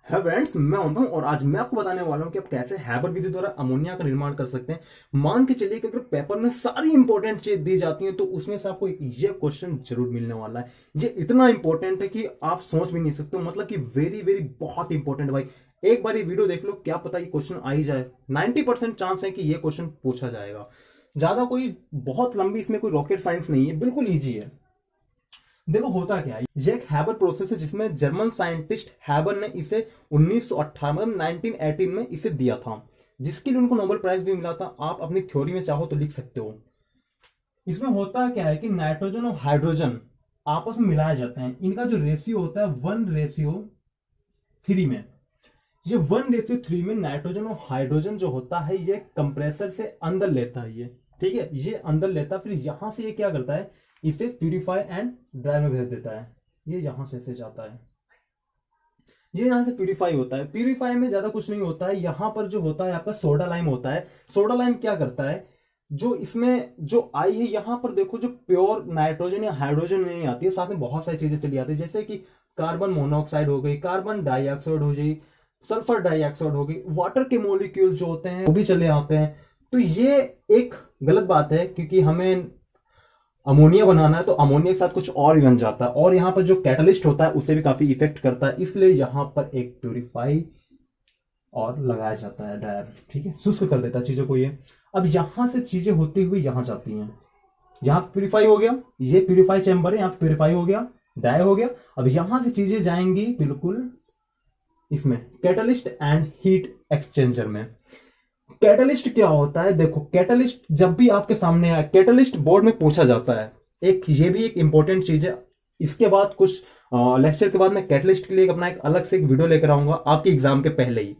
है फ्रेंड्स, मैं ओम और आज मैं आपको बताने वाला हूं कि आप कैसे हैबर विधि द्वारा अमोनिया का निर्माण कर सकते हैं। मान के चलिए कि अगर पेपर में सारी इंपॉर्टेंट चीज दी जाती है तो उसमें से आपको ये क्वेश्चन जरूर मिलने वाला है। ये इतना इंपॉर्टेंट है कि आप सोच भी नहीं सकते हो, मतलब कि वेरी वेरी बहुत इंपॉर्टेंट भाई। एक बार ये वीडियो देख लो, क्या पता ये क्वेश्चन आ ही जाए। 90% चांस है कि ये क्वेश्चन पूछा जाएगा। ज्यादा कोई बहुत लंबी इसमें कोई रॉकेट साइंस नहीं है, बिल्कुल ईजी है। देखो होता क्या है, ये एक हैबर प्रोसेस है जिसमें जर्मन साइंटिस्ट हैबर ने इसे 1918 मतलब 1918 में इसे दिया था, जिसके लिए उनको नोबेल प्राइज भी मिला था। आप अपनी थ्योरी में चाहो तो लिख सकते हो। इसमें होता क्या है कि नाइट्रोजन और हाइड्रोजन आपस में मिलाए जाते हैं। इनका जो रेशियो होता है 1:3 में। ये 1:3 में नाइट्रोजन और हाइड्रोजन जो होता है ये कंप्रेसर से अंदर लेता है। ये ठीक है, ये अंदर लेता है, फिर यहां से ये क्या करता है, इसे प्यूरिफाई एंड ड्राई में भेज देता है। ये यहां से जाता है, ये यहां से प्यूरिफाई होता है। प्यूरिफाई में ज्यादा कुछ नहीं होता है, यहां पर जो होता है आपका सोडा लाइम होता है। सोडा लाइम क्या करता है, जो इसमें जो आई है यहां पर देखो, जो प्योर नाइट्रोजन या हाइड्रोजन नहीं आती है, साथ में बहुत सारी चीजें चली आती है, जैसे कि कार्बन मोनोऑक्साइड हो गई, कार्बन डाइऑक्साइड हो गई, सल्फर डाइऑक्साइड हो गई, वाटर के मोलिक्यूल जो होते हैं वो भी चले आते हैं। तो ये एक गलत बात है, क्योंकि हमें अमोनिया बनाना है तो अमोनिया के साथ कुछ और भी बन जाता है, और यहां पर जो कैटलिस्ट होता है उसे भी काफी इफेक्ट करता है। इसलिए यहां पर एक प्यूरिफाई और लगाया जाता है डायर, ठीक है, शुष्क कर देता है चीजों को ये। अब यहां से चीजें होती हुई यहां जाती हैं, यहां प्यूरिफाई हो गया, ये प्यूरिफाई चैम्बर है, यहां प्यूरिफाई हो गया, डाई हो गया। अब यहां से चीजें जाएंगी बिल्कुल इसमें कैटलिस्ट एंड हीट एक्सचेंजर में। कैटलिस्ट क्या होता है, देखो कैटलिस्ट जब भी आपके सामने आए, कैटलिस्ट बोर्ड में पूछा जाता है। एक ये भी एक इंपॉर्टेंट चीज है। इसके बाद कुछ लेक्चर के बाद मैं कैटलिस्ट के लिए अपना एक अलग से एक वीडियो लेकर आऊंगा आपके एग्जाम के पहले ही।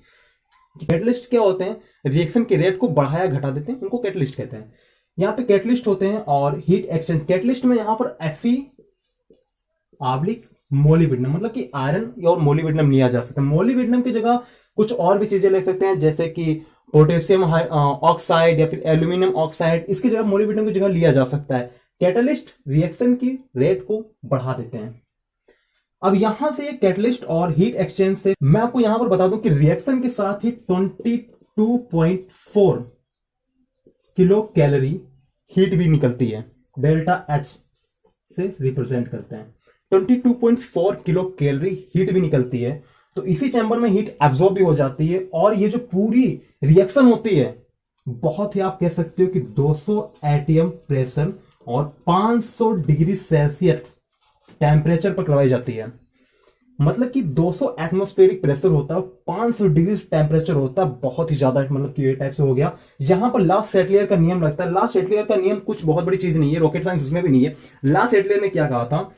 कैटलिस्ट क्या होते हैं, रिएक्शन के रेट को बढ़ाया घटा देते हैं, उनको कैटलिस्ट कहते हैं। यहाँ पे कैटलिस्ट होते हैं। और हीट एक्सचेंज कैटलिस्ट में यहां पर Fe मोलिब्डेनम, मतलब कि आयरन और मोलिब्डेनम लिया जा सकता है। मोलिब्डेनम की जगह कुछ और भी चीजें ले सकते हैं, जैसे कि पोटेशियम ऑक्साइड या फिर एल्यूमिनियम ऑक्साइड, इसकी जगह मोलिब्डेनम की जगह लिया जा सकता है। कैटलिस्ट रिएक्शन की रेट को बढ़ा देते हैं। अब यहां से कैटलिस्ट और हीट एक्सचेंज से मैं आपको यहां पर बता दूं कि रिएक्शन के साथ ही 22.4 किलो कैलोरी हीट भी निकलती है। डेल्टा एच से रिप्रेजेंट करते हैं। 22.4 किलो कैलोरी हीट भी निकलती है। तो इसी चैम्बर में हीट एब्जॉर्ब भी हो जाती है, और ये जो पूरी रिएक्शन होती है बहुत ही, आप कह सकते हो कि 200 एटीएम प्रेशर और 500 डिग्री सेल्सियस टेम्परेचर पर करवाई जाती है। मतलब कि 200 एटमॉस्फेरिक प्रेशर होता है, 500 डिग्री टेम्परेचर होता है, बहुत ही ज्यादा, मतलब कि ये टाइप से हो गया। यहां पर लास्ट सेटलियर का नियम लगता है। लास्ट सेटलियर का नियम कुछ बहुत बड़ी चीज नहीं है, रॉकेट साइंस उसमें भी नहीं है। लास्ट सेटलियर ने क्या कहा था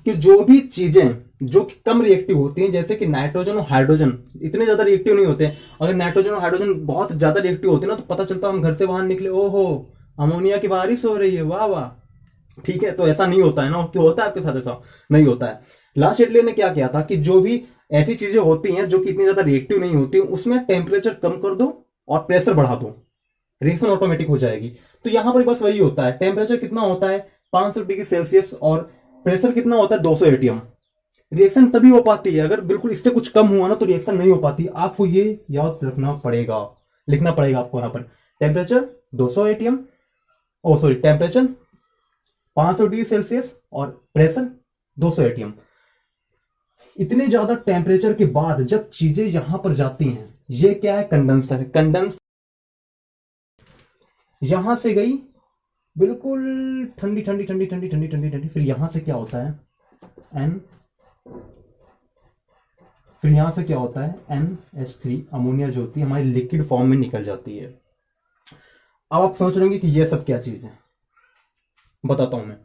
कि जो भी चीजें जो कि कम रिएक्टिव होती हैं, जैसे कि नाइट्रोजन और हाइड्रोजन इतने ज्यादा रिएक्टिव नहीं होते हैं। अगर नाइट्रोजन और हाइड्रोजन बहुत ज्यादा रिएक्टिव होते हैं ना, तो पता चलता हम घर से बाहर निकले, ओहो अमोनिया की बारिश हो रही है, वाह वाह। ठीक है, तो ऐसा नहीं होता है ना, क्यों होता है आपके साथ, ऐसा नहीं होता है। लास्ट एटलियर ने क्या किया था कि जो भी ऐसी चीजें होती हैं जो कि इतनी ज्यादा रिएक्टिव नहीं होती, उसमें टेम्परेचर कम कर दो और प्रेशर बढ़ा दो, रिएक्शन ऑटोमेटिक हो जाएगी। तो यहां पर बस वही होता है। टेम्परेचर कितना होता है 500 डिग्री सेल्सियस, और प्रेशर कितना होता है 200 एटीएम। रिएक्शन तभी हो पाती है, अगर बिल्कुल इससे कुछ कम हुआ ना तो रिएक्शन नहीं हो पाती। आपको ये याद रखना पड़ेगा, लिखना पड़ेगा आपको यहां पर। टेम्परेचर 200 एटीएम, ओ सॉरी, टेम्परेचर 500 डिग्री सेल्सियस और प्रेशर 200 एटीएम। इतने ज्यादा टेम्परेचर के बाद जब चीजें यहां पर जाती हैं, ये क्या है, कंडेंसर है। कंडेंस यहां से गई बिल्कुल ठंडी ठंडी ठंडी ठंडी ठंडी ठंडी ठंडी, फिर यहां से क्या होता है एन, फिर यहां से क्या होता है NH3, अमोनिया जो होती है हमारी लिक्विड फॉर्म में निकल जाती है। अब आप सोच रहे होंगे कि ये सब क्या चीज है, बताता हूं मैं।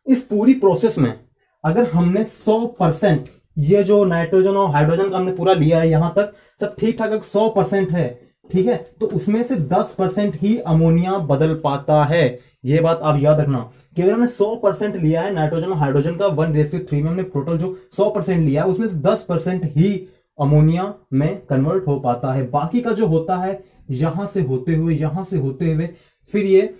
इस पूरी प्रोसेस में अगर हमने 100% ये जो नाइट्रोजन और हाइड्रोजन का हमने पूरा लिया है, यहां तक सब ठीक ठाक, 100% है, ठीक है, तो उसमें से 10% ही अमोनिया बदल पाता है। ये बात आप याद रखना कि अगर हमने 100% लिया है नाइट्रोजन और हाइड्रोजन का 1:3 में, हमने टोटल जो 100% लिया है उसमें से 10% ही अमोनिया में कन्वर्ट हो पाता है। बाकी का जो होता है यहां से होते हुए फिर ये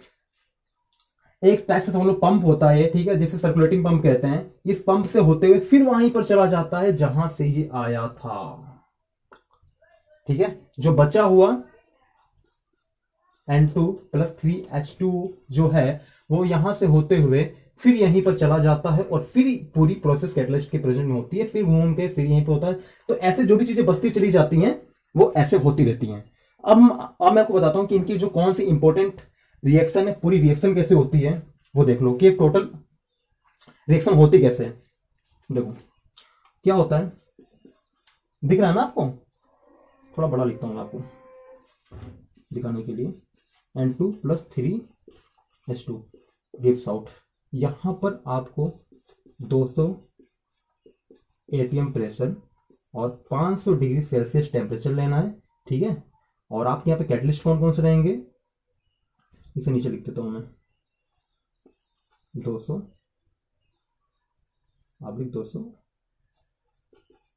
एक टाइप से समझ लो पंप होता है, ठीक है, जिसे सर्कुलेटिंग पंप कहते हैं। इस पंप से होते हुए फिर वहीं पर चला जाता है जहां से ये आया था। ठीक है, जो बचा हुआ N2+3H2 जो है वो यहां से होते हुए फिर यहीं पर चला जाता है और फिर पूरी प्रोसेस कैटलिस्ट के प्रेजेंट में होती है, फिर घूम के फिर यहीं पे होता है। तो ऐसे जो भी चीजें बचती चली जाती हैं वो ऐसे होती रहती हैं। अब मैं आपको बताता हूं कि इनकी जो कौन सी इंपॉर्टेंट रिएक्शन है, पूरी रिएक्शन कैसे होती है वो देख लो कि टोटल रिएक्शन होती कैसे है। देखो क्या होता है, दिख रहा है ना आपको, थोड़ा बड़ा लिखता हूं मैं आपको दिखाने के लिए। N2+3H2 गिव्स आउट, यहां पर आपको 200 एटीएम प्रेशर और 500 डिग्री सेल्सियस टेम्परेचर लेना है, ठीक है। और आपके यहाँ पे कैटलिस्ट कौन कौन से रहेंगे, इसे नीचे लिख देता हूं मैं, 200 आप लिख 200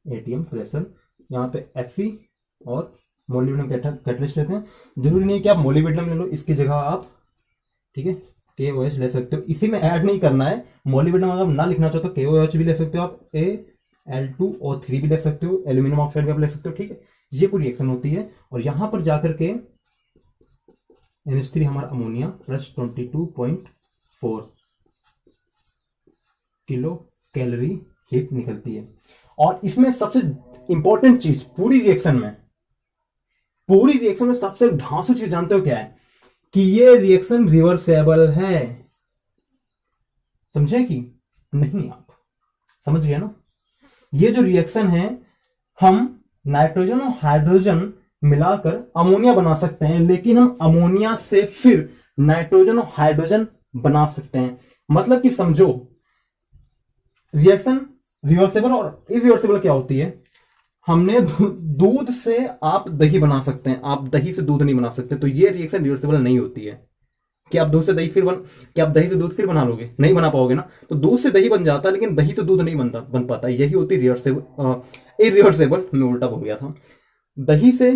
एटीएम प्रेशर, यहाँ पे Fe और मोलिब्डेनम कैटलिस्ट लेते हैं। जरूरी नहीं कि आप मोलिब्डेनम ले लो, इसकी जगह आप, ठीक है, KOH ले सकते हो। इसी में ऐड नहीं करना है, मोलिब्डेनम अगर ना लिखना चाहो तो KOH भी ले सकते हो आप, Al2O3 भी ले सकते हो, एल्यूमिनियम ऑक्साइड भी आप ले सकते हो, ठीक है। ये पूरी रिएक्शन होती है और यहां पर जाकर के NH3 हमारा अमोनिया +22.4 किलो कैलोरी हीट निकलती है। और इसमें सबसे इंपॉर्टेंट चीज पूरी रिएक्शन में सबसे ढांसू चीज जानते हो क्या है, कि ये रिएक्शन रिवर्सेबल है। समझे कि नहीं, आप समझ गए ना। ये जो रिएक्शन है, हम नाइट्रोजन और हाइड्रोजन मिलाकर अमोनिया बना सकते हैं, लेकिन हम अमोनिया से फिर नाइट्रोजन और हाइड्रोजन बना सकते हैं। मतलब कि समझो रिएक्शन रिवर्सेबल और इरिवर्सेबल क्या होती है। हमने दूध से आप दही बना सकते हैं, आप दही से दूध नहीं बना सकते, तो ये रिएक्शन रिवर्सेबल नहीं होती है। कि आप दूध से दही क्या आप दही से दूध फिर बना लोगे, नहीं बना पाओगे ना। तो दूध से दही बन जाता है, लेकिन दही से दूध नहीं बन पाता। यही होती है इरिवर्सेबल, मैं उल्टा बोल गया था। दही से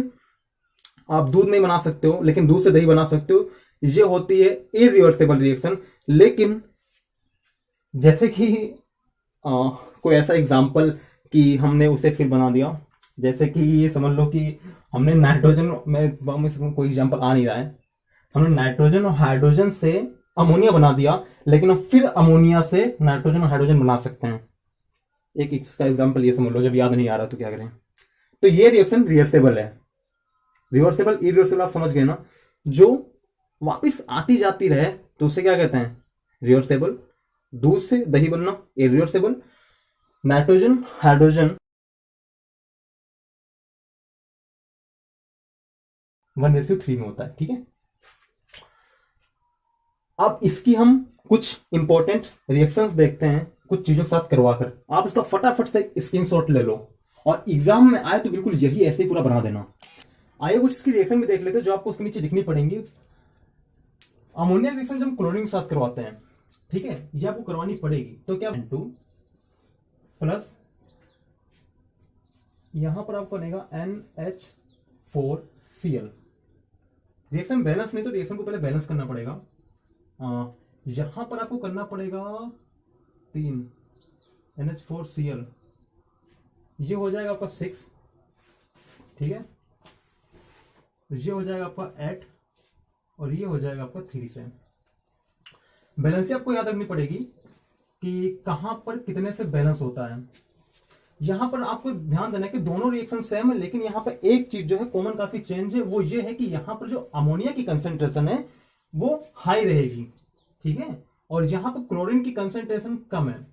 आप दूध नहीं बना सकते हो, लेकिन दूध से दही बना सकते हो, ये होती है इरिवर्सेबल रिएक्शन। लेकिन जैसे कि कोई ऐसा एग्जाम्पल कि हमने उसे फिर बना दिया, जैसे कि ये समझ लो कि हमने नाइट्रोजन में कोई एग्जाम्पल आ नहीं रहा है, हमने नाइट्रोजन और हाइड्रोजन से अमोनिया बना दिया, लेकिन अब फिर अमोनिया से नाइट्रोजन और हाइड्रोजन बना सकते हैं। एक इसका एग्जाम्पल ये समझ लो, जब याद नहीं आ रहा तो क्या करें। तो ये रिएक्शन रिवर्सेबल है। रिवर्सेबल इरिवर्सेबल आप समझ गए ना, जो वापिस आती जाती रहे तो उसे क्या कहते हैं, रिवर्सेबल। दूध से दही बनना इरिवर्सेबल, नाइट्रोजन हाइड्रोजन 1:3 में होता है, ठीक है। अब इसकी हम कुछ इंपॉर्टेंट रिएक्शंस देखते हैं कुछ चीजों के साथ करवाकर। आप इसका फटाफट से स्क्रीनशॉट ले लो और एग्जाम में आए तो बिल्कुल यही ऐसे ही पूरा बना देना। आइए कुछ इसकी रिएक्शन भी देख लेते हैं जो आपको उसके नीचे लिखनी पड़ेंगी। अमोनिया रिएक्शन जब हम क्लोरीन के साथ करवाते हैं, ठीक है, ये आपको करवानी पड़ेगी। तो क्या N2 प्लस यहां पर आपको बनेगा NH4Cl। रिएक्शन बैलेंस नहीं, तो रिएक्शन को पहले बैलेंस करना पड़ेगा। यहां पर आपको करना पड़ेगा 3 NH4Cl, ये हो जाएगा आपका 6, ठीक है। ये हो जाएगा आपका 8 और ये हो जाएगा आपका 3 से। बैलेंस आपको याद रखनी पड़ेगी कि कहां पर कितने से बैलेंस होता है। यहां पर आपको ध्यान देना है कि दोनों रिएक्शन सेम है, लेकिन यहां पर एक चीज जो है कॉमन काफी चेंज है, वो ये है कि यहां पर जो अमोनिया की कंसेंट्रेशन है वो हाई रहेगी, ठीक है, और यहां पर क्लोरीन की कंसेंट्रेशन कम है।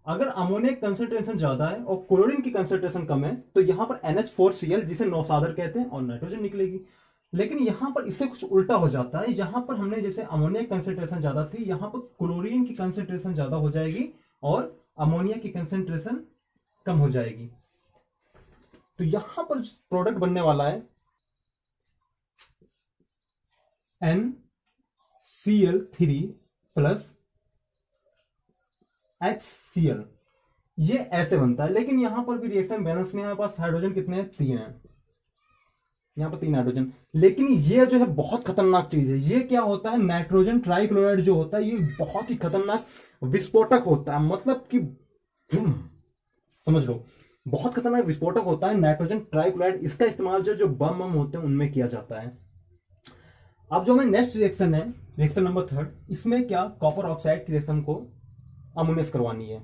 अगर अमोनिया की कंसेंट्रेशन ज्यादा है और क्लोरीन की कंसेंट्रेशन कम है, तो यहां पर NH4Cl जिसे नौसादर कहते हैं और नाइट्रोजन निकलेगी। लेकिन यहां पर इससे कुछ उल्टा हो जाता है, यहां पर हमने जैसे अमोनिया की कंसेंट्रेशन ज्यादा थी, यहां पर क्लोरीन की कंसेंट्रेशन ज्यादा हो जाएगी और अमोनिया की कंसेंट्रेशन कम हो जाएगी। तो यहां पर प्रोडक्ट बनने वाला है NCl3 प्लस HCl, ये ऐसे बनता है। लेकिन यहां पर भी रिएक्शन बैलेंस में हमारे पास हाइड्रोजन कितने हैं, 3 हैं, यहां पर 3 हाइड्रोजन। लेकिन ये जो है बहुत खतरनाक चीज है। ये क्या होता है, नाइट्रोजन ट्राइक्लोराइड जो होता है, ये बहुत ही खतरनाक विस्फोटक होता है। मतलब कि समझ लो, बहुत खतरनाक विस्फोटक होता है नाइट्रोजन ट्राइक्लोराइड। इसका इस्तेमाल जो बम बम होते हैं उनमें किया जाता है। अब जो हमें नेक्स्ट रिएक्शन है, रिएक्शन नंबर 3, इसमें क्या कॉपर ऑक्साइड की रिएक्शन को अमोनिया से करवानी है।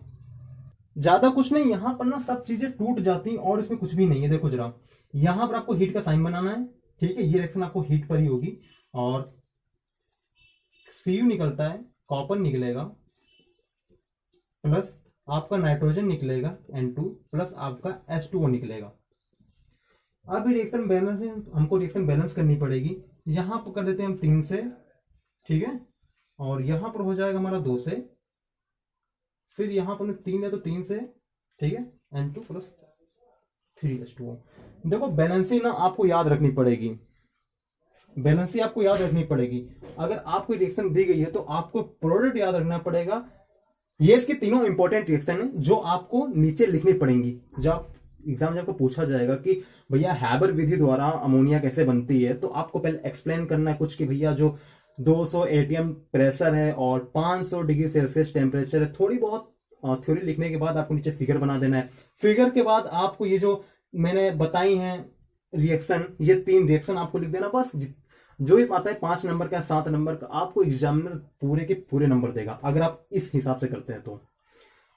ज्यादा कुछ नहीं, यहां पर ना सब चीजें टूट जाती हैं और इसमें कुछ भी नहीं है। देखो जरा, यहां पर आपको हीट का साइन बनाना है, ठीक है। ये रिएक्शन आपको हीट पर ही होगी और Cu निकलता है, कॉपर निकलेगा प्लस आपका नाइट्रोजन निकलेगा N2 प्लस आपका H2O निकलेगा। अब रिएक्शन बैलेंस है, हमको रिएक्शन बैलेंस करनी पड़ेगी। यहां पर कर देते हैं हम 3 से, ठीक है, और यहां पर हो जाएगा हमारा 2 से, फिर यहां पर 3 है तो 3 से, ठीक है, N2 प्लस 3H2O। देखो बैलेंसिंग ना आपको याद रखनी पड़ेगी, बैलेंसिंग आपको याद रखनी पड़ेगी। अगर आपको रिएक्शन दी गई है तो आपको प्रोडक्ट याद रखना पड़ेगा। ये इसके तीनों इंपॉर्टेंट रिएक्शन है जो आपको नीचे लिखनी पड़ेंगी। जब एग्जाम में आपको पूछा जाएगा कि भैया हैबर विधि द्वारा अमोनिया कैसे बनती है, तो आपको पहले एक्सप्लेन करना है कुछ कि भैया जो 200 एटीएम प्रेशर है और 500 डिग्री सेल्सियस टेम्परेचर है। थोड़ी बहुत थ्योरी लिखने के बाद आपको नीचे फिगर बना देना है। फिगर के बाद आपको ये जो मैंने बताई हैं रिएक्शन, ये 3 रिएक्शन आपको लिख देना बस। जो भी आता है 5 नंबर का 7 नंबर का, आपको एग्जामिनर पूरे के पूरे नंबर देगा अगर आप इस हिसाब से करते हैं तो।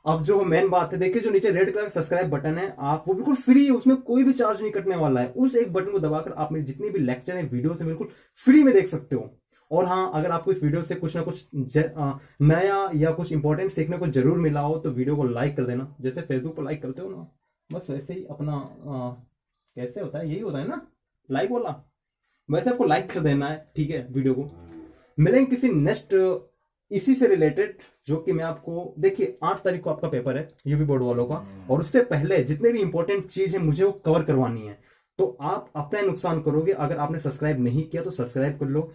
अब जो मेन बात है, देखिए जो नीचे रेड कलर का सब्सक्राइब बटन है, आप वो बिल्कुल फ्री है, उसमें कोई भी चार्ज नहीं कटने वाला है। उस एक बटन को दबाकर आप मेरे जितने भी लेक्चर है वीडियो से बिल्कुल फ्री में देख सकते हो। और हाँ, अगर आपको इस वीडियो से कुछ ना कुछ नया या कुछ इंपॉर्टेंट सीखने को जरूर मिला हो तो वीडियो को लाइक कर देना, जैसे फेसबुक पर लाइक करते हो ना, बस वैसे ही अपना कैसे होता है, यही होता है ना, लाइक बोला, वैसे आपको लाइक कर देना है, ठीक है। वीडियो को मिलेंगे किसी नेक्स्ट इसी से रिलेटेड, जो कि मैं आपको, देखिए 8 तारीख को आपका पेपर है यूपी बोर्ड वालों का, और उससे पहले जितने भी इंपॉर्टेंट चीज है मुझे वो कवर करवानी है। तो आप अपना नुकसान करोगे, अगर आपने सब्सक्राइब नहीं किया तो सब्सक्राइब कर लो।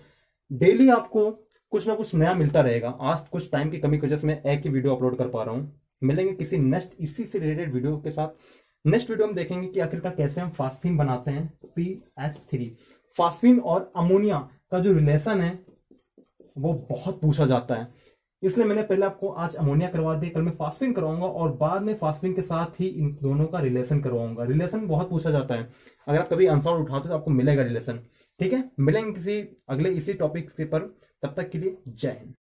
डेली आपको कुछ ना कुछ नया मिलता रहेगा। आज कुछ टाइम की कमी की वजह से मैं एक ही वीडियो अपलोड कर पा रहा हूँ। मिलेंगे किसी नेक्स्ट इसी से रिलेटेड वीडियो के साथ। नेक्स्ट वीडियो में देखेंगे कि आखिरकार कैसे हम फास्फीन बनाते हैं, PH3। फास्फीन और अमोनिया का जो रिलेशन है वो बहुत पूछा जाता है, इसलिए मैंने पहले आपको आज अमोनिया करवा दी, कल मैं फास्फीन करवाऊंगा और बाद में फास्फीन के साथ ही इन दोनों का रिलेशन करवाऊंगा। रिलेशन बहुत पूछा जाता है, अगर आप कभी आंसर उठाते तो आपको मिलेगा रिलेशन, ठीक है। मिलेंगे किसी अगले इसी टॉपिक पर, तब तक के लिए जय हिंद।